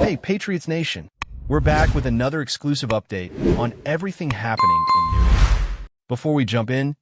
Hey, Patriots Nation! We're back with another exclusive update on everything happening in New England. Before we jump in,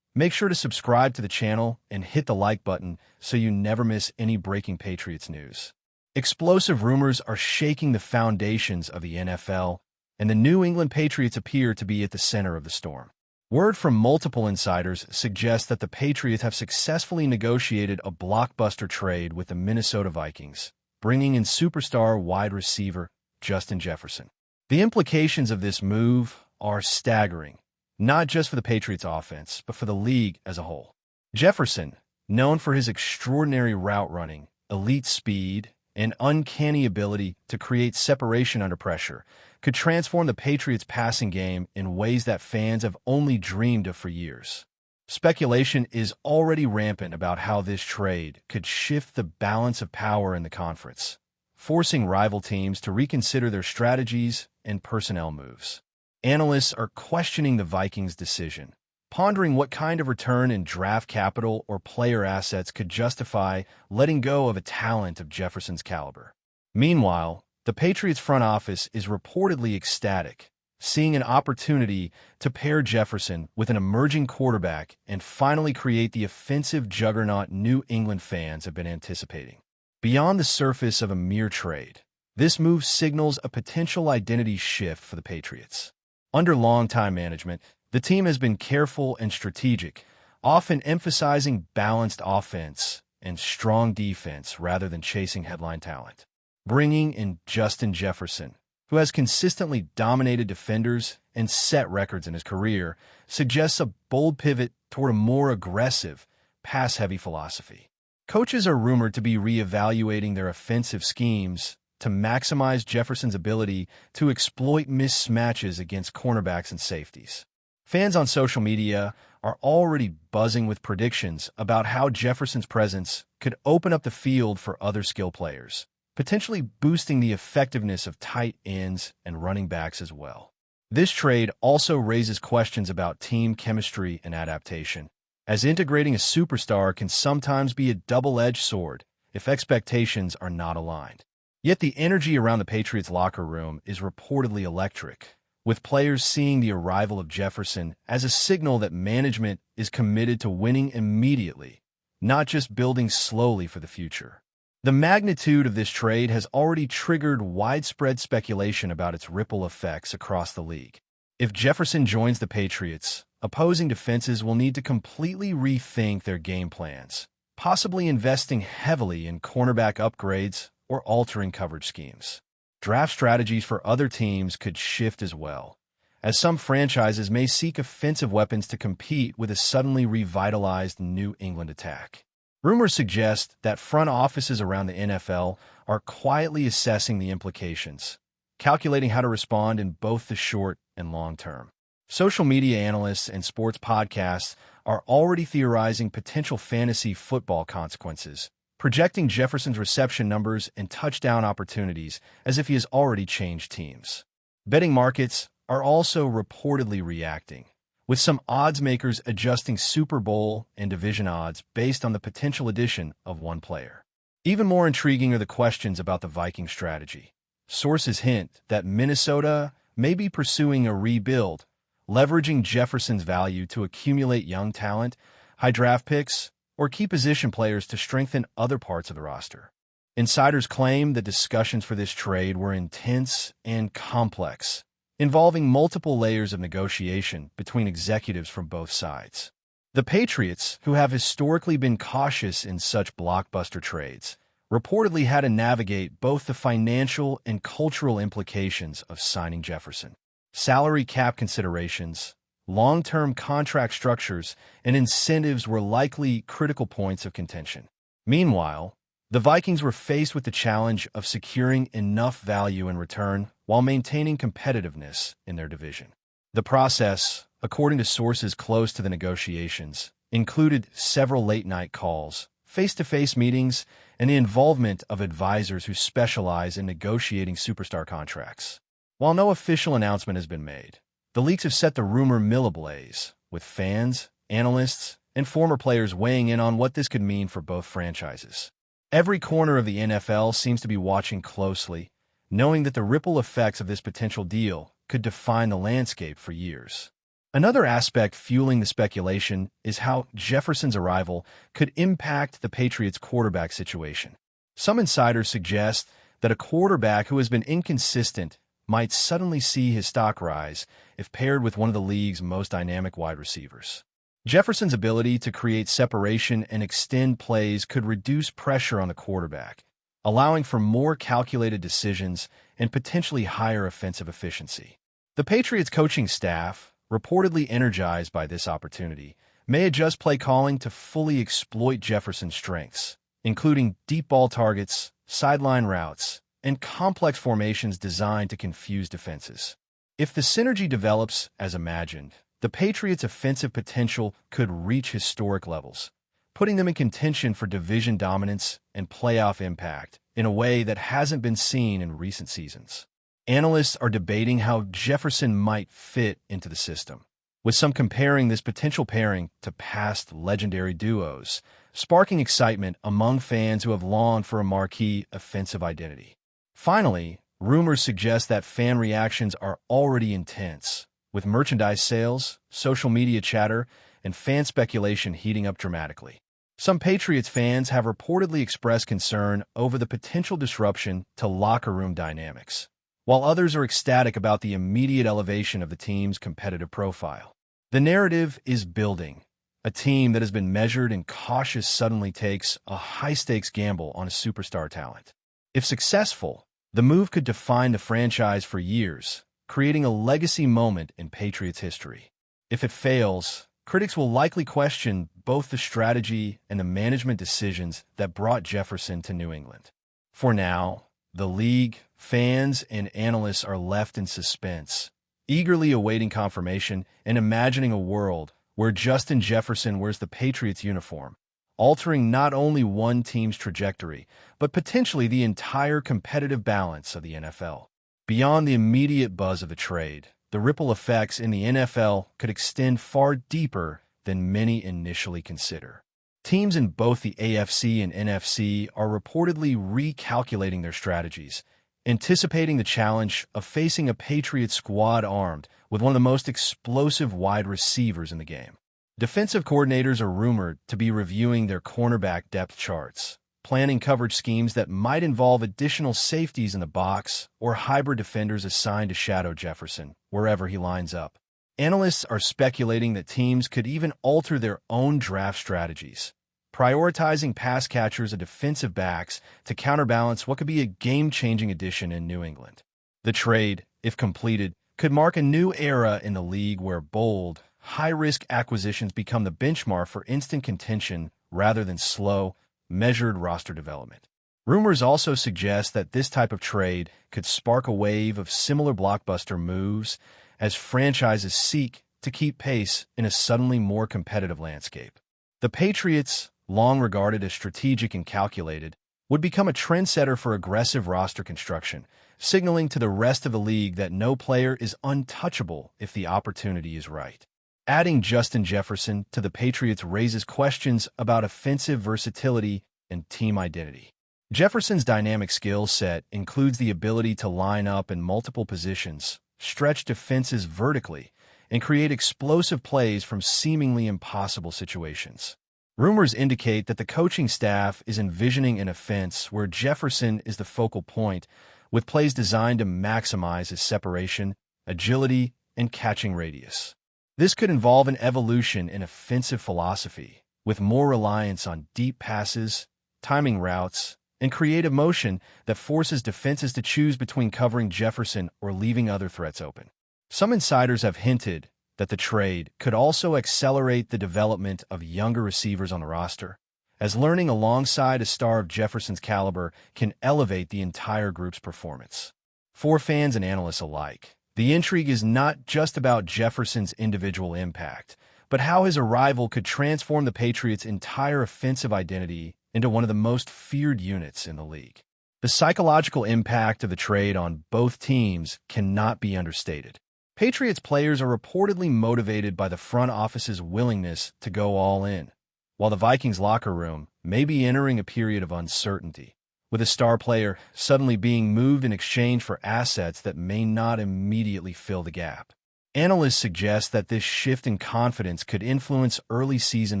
make sure to subscribe to the channel and hit the like button so you never miss any breaking Patriots news. Explosive rumors are shaking the foundations of the NFL, and the New England Patriots appear to be at the center of the storm. Word from multiple insiders suggests that the Patriots have successfully negotiated a blockbuster trade with the Minnesota Vikings, bringing in superstar wide receiver Justin Jefferson. The implications of this move are staggering, not just for the Patriots offense, but for the league as a whole. Jefferson, known for his extraordinary route running, elite speed, and uncanny ability to create separation under pressure, could transform the Patriots' passing game in ways that fans have only dreamed of for years. Speculation is already rampant about how this trade could shift the balance of power in the conference, forcing rival teams to reconsider their strategies and personnel moves. Analysts are questioning the Vikings' decision, pondering what kind of return in draft capital or player assets could justify letting go of a talent of Jefferson's caliber. Meanwhile, the Patriots' front office is reportedly ecstatic, seeing an opportunity to pair Jefferson with an emerging quarterback and finally create the offensive juggernaut New England fans have been anticipating. Beyond the surface of a mere trade, this move signals a potential identity shift for the Patriots. Under long-time management, the team has been careful and strategic, often emphasizing balanced offense and strong defense rather than chasing headline talent. Bringing in Justin Jefferson, who has consistently dominated defenders and set records in his career, suggests a bold pivot toward a more aggressive, pass-heavy philosophy. Coaches are rumored to be reevaluating their offensive schemes to maximize Jefferson's ability to exploit mismatches against cornerbacks and safeties. Fans on social media are already buzzing with predictions about how Jefferson's presence could open up the field for other skill players, potentially boosting the effectiveness of tight ends and running backs as well. This trade also raises questions about team chemistry and adaptation, as integrating a superstar can sometimes be a double-edged sword if expectations are not aligned. Yet the energy around the Patriots locker room is reportedly electric, with players seeing the arrival of Jefferson as a signal that management is committed to winning immediately, not just building slowly for the future. The magnitude of this trade has already triggered widespread speculation about its ripple effects across the league. If Jefferson joins the Patriots, opposing defenses will need to completely rethink their game plans, possibly investing heavily in cornerback upgrades or altering coverage schemes. Draft strategies for other teams could shift as well, as some franchises may seek offensive weapons to compete with a suddenly revitalized New England attack. Rumors suggest that front offices around the NFL are quietly assessing the implications, calculating how to respond in both the short and long term. Social media analysts and sports podcasts are already theorizing potential fantasy football consequences, projecting Jefferson's reception numbers and touchdown opportunities as if he has already changed teams. Betting markets are also reportedly reacting, with some odds makers adjusting Super Bowl and division odds based on the potential addition of one player. Even more intriguing are the questions about the Viking strategy. Sources hint that Minnesota may be pursuing a rebuild, leveraging Jefferson's value to accumulate young talent, high draft picks, or key position players to strengthen other parts of the roster. Insiders claim that discussions for this trade were intense and complex, involving multiple layers of negotiation between executives from both sides. The Patriots, who have historically been cautious in such blockbuster trades, reportedly had to navigate both the financial and cultural implications of signing Jefferson. Salary cap considerations, long-term contract structures, and incentives were likely critical points of contention. Meanwhile, the Vikings were faced with the challenge of securing enough value in return while maintaining competitiveness in their division. The process, according to sources close to the negotiations, included several late-night calls, face-to-face meetings, and the involvement of advisors who specialize in negotiating superstar contracts. While no official announcement has been made, the leaks have set the rumor mill ablaze, with fans, analysts, and former players weighing in on what this could mean for both franchises. Every corner of the NFL seems to be watching closely, knowing that the ripple effects of this potential deal could define the landscape for years. Another aspect fueling the speculation is how Jefferson's arrival could impact the Patriots' quarterback situation. Some insiders suggest that a quarterback who has been inconsistent might suddenly see his stock rise if paired with one of the league's most dynamic wide receivers. Jefferson's ability to create separation and extend plays could reduce pressure on the quarterback, allowing for more calculated decisions and potentially higher offensive efficiency. The Patriots coaching staff, reportedly energized by this opportunity, may adjust play calling to fully exploit Jefferson's strengths, including deep ball targets, sideline routes, and complex formations designed to confuse defenses. If the synergy develops as imagined, the Patriots' offensive potential could reach historic levels, putting them in contention for division dominance and playoff impact in a way that hasn't been seen in recent seasons. Analysts are debating how Jefferson might fit into the system, with some comparing this potential pairing to past legendary duos, sparking excitement among fans who have longed for a marquee offensive identity. Finally, rumors suggest that fan reactions are already intense, with merchandise sales, social media chatter, and fan speculation heating up dramatically. Some Patriots fans have reportedly expressed concern over the potential disruption to locker room dynamics, while others are ecstatic about the immediate elevation of the team's competitive profile. The narrative is building. A team that has been measured and cautious suddenly takes a high-stakes gamble on a superstar talent. If successful, the move could define the franchise for years, creating a legacy moment in Patriots history. If it fails, critics will likely question both the strategy and the management decisions that brought Jefferson to New England. For now, the league, fans, and analysts are left in suspense, eagerly awaiting confirmation and imagining a world where Justin Jefferson wears the Patriots uniform, altering not only one team's trajectory, but potentially the entire competitive balance of the NFL. Beyond the immediate buzz of the trade, the ripple effects in the NFL could extend far deeper than many initially consider. Teams in both the AFC and NFC are reportedly recalculating their strategies, anticipating the challenge of facing a Patriots squad armed with one of the most explosive wide receivers in the game. Defensive coordinators are rumored to be reviewing their cornerback depth charts, planning coverage schemes that might involve additional safeties in the box or hybrid defenders assigned to shadow Jefferson wherever he lines up. Analysts are speculating that teams could even alter their own draft strategies, prioritizing pass catchers and defensive backs to counterbalance what could be a game-changing addition in New England. The trade, if completed, could mark a new era in the league where bold, high-risk acquisitions become the benchmark for instant contention rather than slow, measured roster development. Rumors also suggest that this type of trade could spark a wave of similar blockbuster moves as franchises seek to keep pace in a suddenly more competitive landscape. The Patriots, long regarded as strategic and calculated, would become a trendsetter for aggressive roster construction, signaling to the rest of the league that no player is untouchable if the opportunity is right. Adding Justin Jefferson to the Patriots raises questions about offensive versatility and team identity. Jefferson's dynamic skill set includes the ability to line up in multiple positions, stretch defenses vertically, and create explosive plays from seemingly impossible situations. Rumors indicate that the coaching staff is envisioning an offense where Jefferson is the focal point, with plays designed to maximize his separation, agility, and catching radius. This could involve an evolution in offensive philosophy, with more reliance on deep passes, timing routes, and creative motion that forces defenses to choose between covering Jefferson or leaving other threats open. Some insiders have hinted that the trade could also accelerate the development of younger receivers on the roster, as learning alongside a star of Jefferson's caliber can elevate the entire group's performance. For fans and analysts alike, the intrigue is not just about Jefferson's individual impact, but how his arrival could transform the Patriots' entire offensive identity into one of the most feared units in the league. The psychological impact of the trade on both teams cannot be understated. Patriots players are reportedly motivated by the front office's willingness to go all in, while the Vikings locker room may be entering a period of uncertainty, with a star player suddenly being moved in exchange for assets that may not immediately fill the gap. Analysts suggest that this shift in confidence could influence early season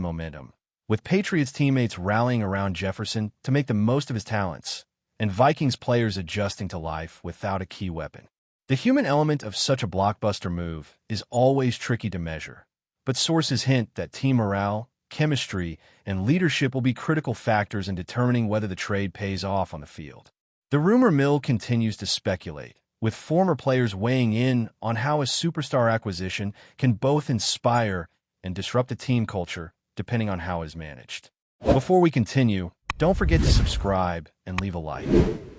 momentum, with Patriots teammates rallying around Jefferson to make the most of his talents, and Vikings players adjusting to life without a key weapon. The human element of such a blockbuster move is always tricky to measure, but sources hint that team morale, chemistry, and leadership will be critical factors in determining whether the trade pays off on the field. The rumor mill continues to speculate, with former players weighing in on how a superstar acquisition can both inspire and disrupt a team culture, depending on how it is managed. Before we continue, don't forget to subscribe and leave a like.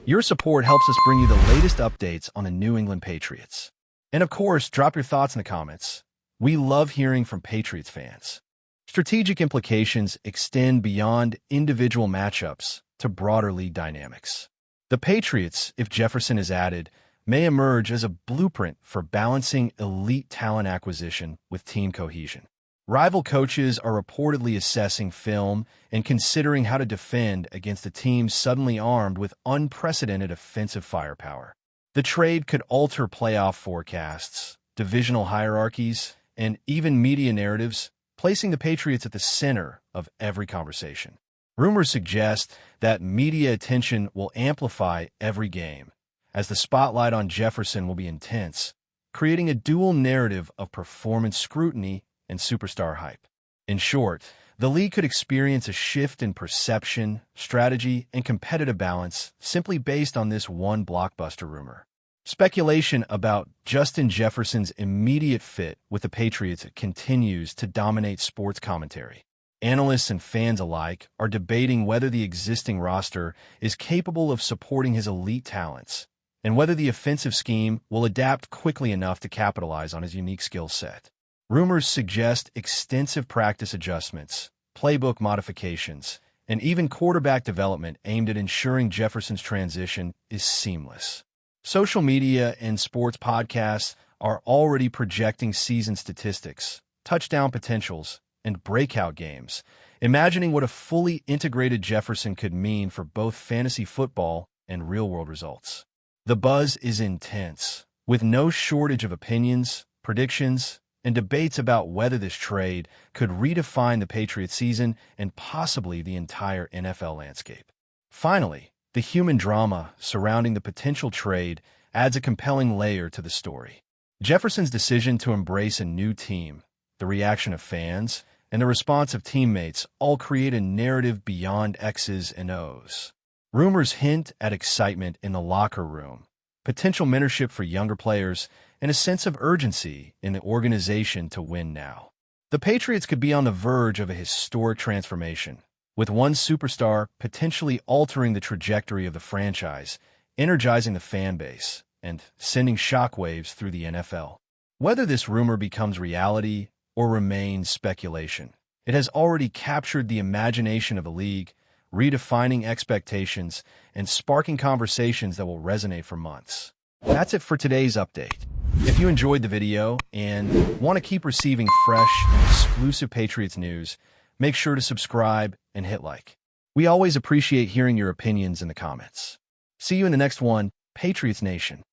Your support helps us bring you the latest updates on the New England Patriots. And of course, drop your thoughts in the comments. We love hearing from Patriots fans. Strategic implications extend beyond individual matchups to broader league dynamics. The Patriots, if Jefferson is added, may emerge as a blueprint for balancing elite talent acquisition with team cohesion. Rival coaches are reportedly assessing film and considering how to defend against a team suddenly armed with unprecedented offensive firepower. The trade could alter playoff forecasts, divisional hierarchies, and even media narratives, placing the Patriots at the center of every conversation. Rumors suggest that media attention will amplify every game, as the spotlight on Jefferson will be intense, creating a dual narrative of performance scrutiny and superstar hype. In short, the league could experience a shift in perception, strategy, and competitive balance simply based on this one blockbuster rumor. Speculation about Justin Jefferson's immediate fit with the Patriots continues to dominate sports commentary. Analysts and fans alike are debating whether the existing roster is capable of supporting his elite talents, and whether the offensive scheme will adapt quickly enough to capitalize on his unique skill set. Rumors suggest extensive practice adjustments, playbook modifications, and even quarterback development aimed at ensuring Jefferson's transition is seamless. Social media and sports podcasts are already projecting season statistics, touchdown potentials, and breakout games, imagining what a fully integrated Jefferson could mean for both fantasy football and real-world results. The buzz is intense, with no shortage of opinions, predictions, and debates about whether this trade could redefine the Patriots season and possibly the entire NFL landscape. Finally, the human drama surrounding the potential trade adds a compelling layer to the story. Jefferson's decision to embrace a new team, the reaction of fans, and the response of teammates all create a narrative beyond X's and O's. Rumors hint at excitement in the locker room, potential mentorship for younger players, and a sense of urgency in the organization to win now. The Patriots could be on the verge of a historic transformation, with one superstar potentially altering the trajectory of the franchise, energizing the fan base, and sending shockwaves through the NFL. Whether this rumor becomes reality or remains speculation, it has already captured the imagination of the league, redefining expectations and sparking conversations that will resonate for months. That's it for today's update. If you enjoyed the video and want to keep receiving fresh and exclusive Patriots news, make sure to subscribe and hit like. We always appreciate hearing your opinions in the comments. See you in the next one, Patriots Nation.